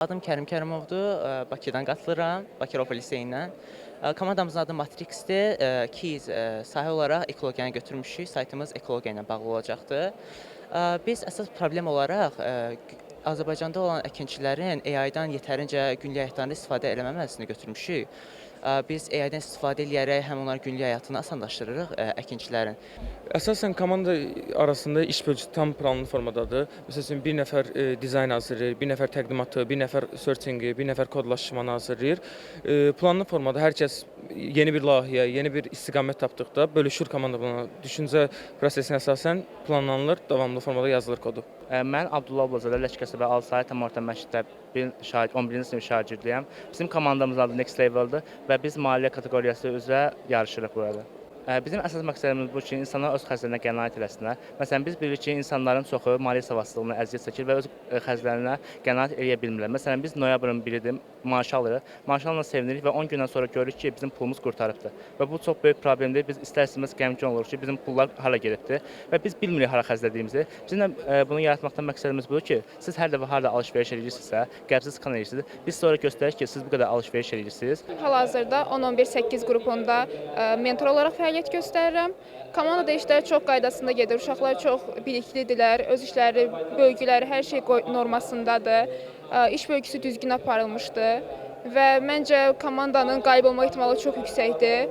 Adım Kərim Kərimovdur, Bakıdan qatılıram, Bakırova liseyindən. Komandamızın adı Matrixdir. İkiyiz, sahə olaraq ekologiyanı götürmüşük, saytımız ekologiya ilə bağlı olacaqdır. Biz əsas problem olaraq Azərbaycanda olan əkinçilərin AI-dan yetərincə günlük həyatlarında istifadə eləməməsini götürmüşük. Biz AI-dan istifadə eləyərək həm onların günlük həyatını asanlaşdırırıq əkinçilərin. Əsasən komanda arasında iş bölgüsü tam planlı formadadır. Məsələn, bir nəfər dizayn hazırlayır, bir nəfər təqdimatı, bir nəfər searchingi, bir nəfər kodlaşmanı hazırlayır. Planlı formada hər kəs yeni bir layihə, yeni bir istiqamət tapdıqda bölüşür komanda buna. Düşüncə prosesinə əsasən planlanılır, davamlı formada yazılır kodu. Mən Abdullah Ablazadə Ləşkəsəbə Alsayət Tam Orta Məktəb 11-ci sinif şagirdiyəm. Bizim komandamızın adı Next Level-dır və biz maliyyə kateqoriyası üzrə yarışırıq burada. Bizim əsas məqsədimiz bu ki, insanlar öz xərclərinə qənaət eləsinlər. Məsələn, biz bilirik ki, insanların çoxu maliyyə savadsızlığına əziyyət çəkir və öz xərclərinə qənaət eləyə bilmirlər. Məsələn, biz noyabrın 1-idir, maaş alırıq. Maaş alanla sevinirik və 10 gündən sonra görürük ki, bizim pulumuz qurtarıbdır. Və bu çox böyük problemdir. Biz istər-istəməz qəmgin oluruq ki, bizim pullar hara gedibdir və biz bilmirik hara xərclədiyimizi. Bizlə bunu yaratmaqdan məqsədimiz budur ki, siz hər dəfə harda alış-veriş edirsinizsə, qəbzi skan edirsiniz. Biz sonra göstəririk ki, siz bu qədər alış-veriş edirsiniz. Hal-hazırda 10-11-8 qrupunda mentor olaraq fəaliyyət göstərirəm. Komandada işlər çox qaydasında gedir. Uşaqlar çox biliklidirlər, öz işləri, bölgüləri, hər şey normasındadır. İş bölgüsü düzgün aparılmışdır və məncə komandanın qalib olma ehtimalı çox yüksəkdir.